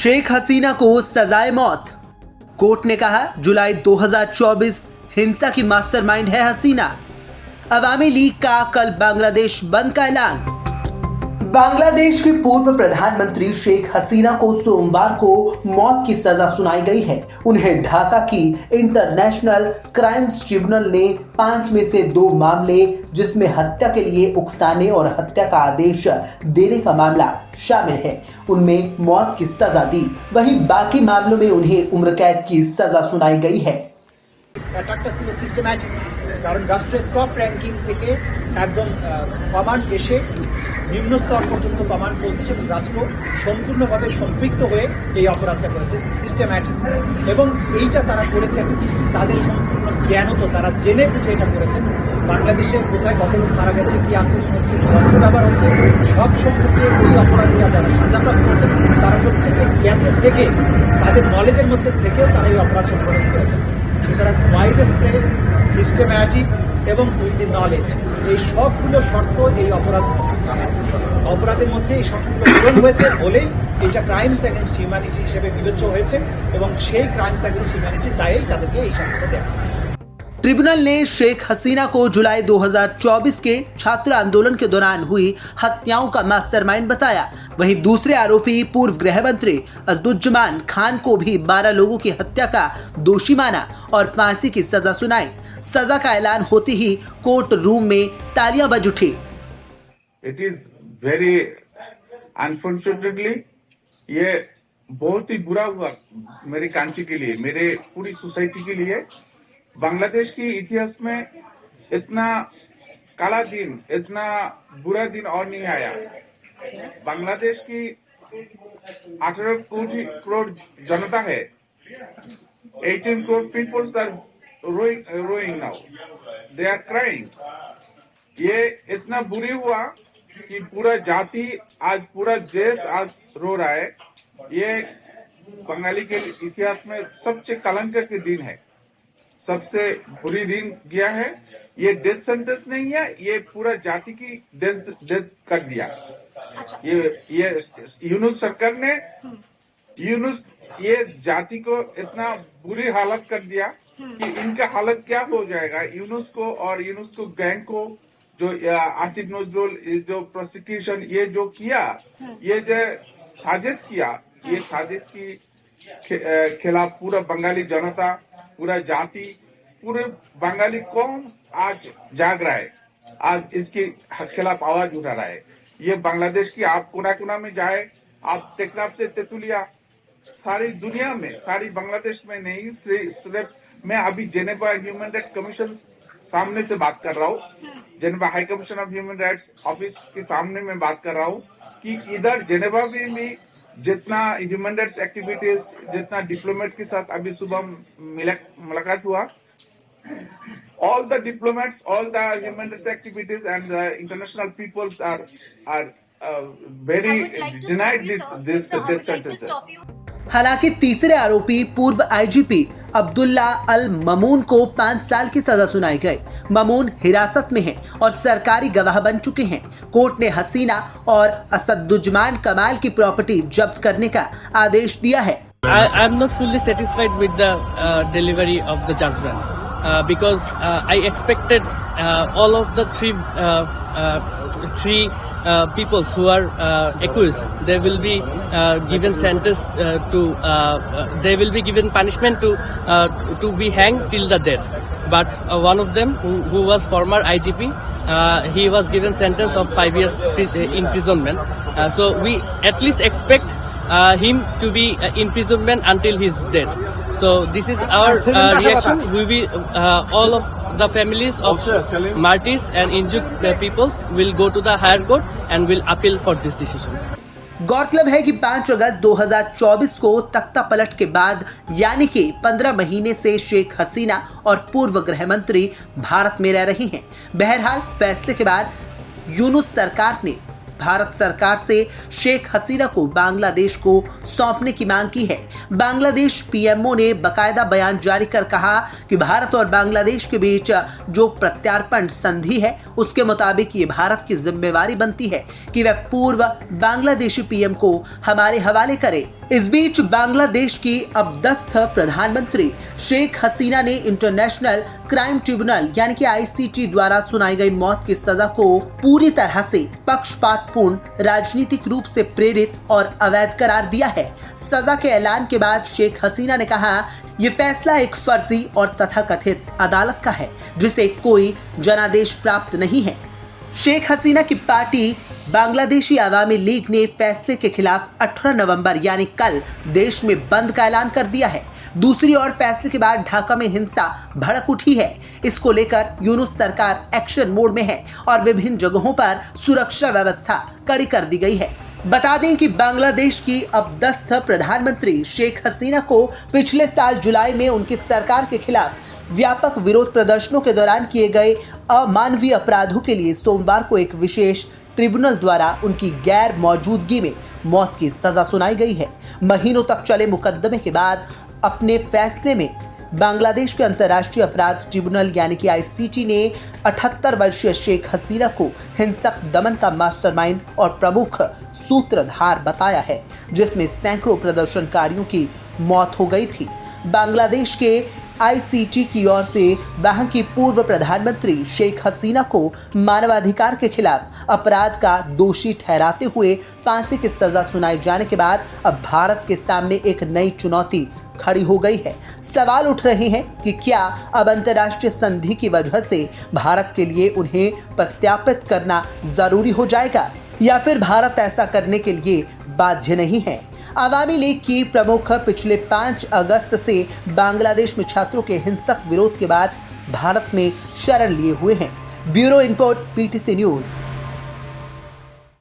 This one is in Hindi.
शेख हसीना को सजाए मौत। कोर्ट ने कहा जुलाई 2024 हिंसा की मास्टरमाइंड है हसीना। अवामी लीग का कल बांग्लादेश बंद का ऐलान। बांग्लादेश के पूर्व प्रधानमंत्री शेख हसीना को सोमवार को मौत की सजा सुनाई गई है। उन्हें ढाका की इंटरनेशनल क्राइम्स ट्रिब्यूनल ने 5 में से 2 मामले, जिसमें हत्या के लिए उकसाने और हत्या का आदेश देने का मामला शामिल है, उनमें मौत की सजा दी। वहीं बाकी मामलों में उन्हें उम्र कैद की सजा सुनाई गई है। অ্যাটাকটা ছিল সিস্টেম্যাটিক, কারণ রাষ্ট্রের টপ র্যাঙ্কিং থেকে একদম কমান্ড এসে নিম্ন স্তর পর্যন্ত কমান্ড পৌঁছেছে এবং রাষ্ট্র সম্পূর্ণভাবে সম্পৃক্ত হয়ে এই অপরাধটা করেছে সিস্টেম্যাটিক। এবং এইটা তারা করেছেন তাদের সম্পূর্ণ জ্ঞানত, তারা জেনে বুঝে এটা করেছেন। বাংলাদেশে কোথায় কত লোক মারা গেছে, কি আক্রমণ হচ্ছে, কি অস্ত্র ব্যবহার হচ্ছে, সব সম্পর্কে এই অপরাধীরা যারা সাজাপ্রাপ্ত হয়েছেন তারা প্রত্যেকে জ্ঞাত থেকে, তাদের নলেজের মধ্যে থেকেও তারা এই অপরাধ সম্পাদন করেছেন। সুতরাং ওয়াইড স্প্রেড, সিস্টেম্যাটিক এবং উইথ দি নলেজ, এই সবগুলো শর্ত এই অপরাধের মধ্যে এই সবগুলো পূরণ হয়েছে বলেই এটা ক্রাইমস অ্যাগেন্স্ট হিউম্যানিটি হিসেবে বিবেচ্য হয়েছে এবং সেই ক্রাইমস অ্যাগেন্স্ট হিউম্যানিটির দায়েই তাদেরকে এই শাস্তিটা দেওয়া হয়েছে। ट्रिब्यूनल ने शेख हसीना को जुलाई 2024 के छात्र आंदोलन के दौरान हुई हत्याओं का मास्टरमाइंड बताया। वहीं दूसरे आरोपी पूर्व गृह मंत्री असदुज्जमान खान को भी 12 लोगों की हत्या का दोषी माना और फांसी की सजा सुनाई। सजा का ऐलान होते ही कोर्ट रूम में तालियां बज उठी। इट इज वेरी अनफॉर्चुनेटली ये बहुत ही बुरा हुआ मेरी कंट्री के लिए, मेरे पूरी सोसाइटी के लिए। बांग्लादेश की इतिहास में इतना काला दिन, इतना बुरा दिन और नहीं आया। बांग्लादेश की 18 करोड़ जनता है, 18 crore peoples are rowing now, they are crying. ये इतना बुरी हुआ कि पूरा जाति आज, पूरा देश आज रो रहा है। ये बंगाली के इतिहास में सबसे कलंक के दिन है, सबसे बुरी दिन गया है। ये डेथ सेंटेंस नहीं है, ये पूरा जाति की डेथ कर दिया। ये यूनुस सरकार ने ये जाति को इतना बुरी हालत कर दिया कि इनका हालत क्या हो जाएगा। यूनुस को और यूनुस को गैंग को जो आसिफ नजरुल जो प्रोसिक्यूशन ये जो किया, ये जो साजिश किया, ये साजिश की खिलाफ पूरा बंगाली जनता, पूरा जाति, पूरे बंगाली कौम आज जाग रहा है, आज इसके खिलाफ आवाज उठा रहा है। ये बांग्लादेश की आप कोना कोना में जाए, आप टेकनाफ से तेतुलिया, सारी दुनिया में, सारी बांग्लादेश में नहीं, सिर्फ मैं अभी जेनेवा ह्यूमन राइट्स कमीशन सामने से बात कर रहा हूँ, Geneva high commission of human rights office के सामने में बात कर रहा हूँ कि इधर जेनेवा में भी जितना ह्यूमन राइट्स एक्टिविटीज, जितना डिप्लोमेट के साथ अभी सुबह मुलाकात हुआ, all the diplomats, all the human rights activities and the international peoples are very denied this death sentences. हालांकि तीसरे आरोपी पूर्व आईजीपी अब्दुल्ला अल ममून को 5 साल की सजा सुनाई गई। ममून हिरासत में हैं और सरकारी गवाह बन चुके हैं। कोर्ट ने हसीना और असदुज्जमान कमाल की प्रॉपर्टी जब्त करने का आदेश दिया है। I am not fully satisfied with the delivery of the judgment because I expected all of the three peoples who are accused, they will be given sentence they will be given punishment to be hanged till the death. But one of them who was former IGP, he was given sentence of 5 years imprisonment. So we at least expect him to be imprisonment until his death. So this is our reaction. We will all of the families of martyrs and injured peoples will go to the higher court and will appeal for this decision. गौरतलब है कि 5 अगस्त 2024 को तख्ता पलट के बाद यानी कि 15 महीने से शेख हसीना और पूर्व गृह मंत्री भारत में रह रही हैं। बहरहाल फैसले के बाद यूनुस सरकार ने भारत सरकार से शेख हसीना को बांग्लादेश को सौंपने की मांग की है। बांग्लादेश पीएमओ ने बकायदा बयान जारी कर कहा कि भारत और बांग्लादेश के बीच जो प्रत्यार्पण संधि है उसके मुताबिक ये भारत की जिम्मेवारी बनती है कि वह पूर्व बांग्लादेशी पीएम को हमारे हवाले करे। इस बीच बांग्लादेश की अपदस्थ प्रधानमंत्री शेख हसीना ने इंटरनेशनल क्राइम ट्रिब्यूनल यानी कि आईसीटी द्वारा सुनाई गई मौत की सजा को पूरी तरह से पक्षपातपूर्ण, राजनीतिक रूप से प्रेरित और अवैध करार दिया है। सजा के ऐलान के बाद शेख हसीना ने कहा, ये फैसला एक फर्जी और तथाकथित अदालत का है जिसे कोई जनादेश प्राप्त नहीं है। शेख हसीना की पार्टी बांग्लादेशी अवामी लीग ने फैसले के खिलाफ 18 नवंबर यानी कल देश में बंद का ऐलान कर दिया है। दूसरी ओर फैसले के बाद ढाका में हिंसा भड़क उठी है। इसको लेकर यूनुस सरकार एक्शन मोड में है और विभिन्न जगहों पर सुरक्षा व्यवस्था कड़ी कर दी गई है। बता दें कि बांग्लादेश की अपदस्थ प्रधानमंत्री शेख हसीना को पिछले साल जुलाई में उनकी सरकार के खिलाफ व्यापक विरोध प्रदर्शनों के दौरान किए गए अमानवीय अपराधों के लिए सोमवार को एक विशेष ट्रिब्यूनल द्वारा उनकी गैर मौजूदगी में मौत की सजा सुनाई गई है। महीनों तक चले मुकदमे के बाद अपने फैसले में बांग्लादेश के अंतर्राष्ट्रीय अपराध ट्रिब्यूनल यानी कि आईसीटी ने 78 वर्षीय शेख हसीना को हिंसक दमन का मास्टरमाइंड और प्रमुख सूत्रधार बताया है, जिसमें सैकड़ों प्रदर्शनकारियों की मौत हो गई थी। बांग्लादेश के आईसीटी की ओर से वहां की पूर्व प्रधानमंत्री शेख हसीना को मानवाधिकार के खिलाफ अपराध का दोषी ठहराते हुए फांसी की सजा सुनाए जाने के बाद अब भारत के सामने एक नई चुनौती खड़ी हो गई है। सवाल उठ रहे हैं कि क्या अब अंतर्राष्ट्रीय संधि की वजह से भारत के लिए उन्हें प्रत्यार्पित करना जरूरी हो जाएगा या फिर भारत ऐसा करने के लिए बाध्य नहीं है। अवामी लीग की प्रमुख पिछले 5 अगस्त से बांग्लादेश में छात्रों के हिंसक विरोध के बाद भारत में शरण लिए हुए हैं। Bureau report, PTC news.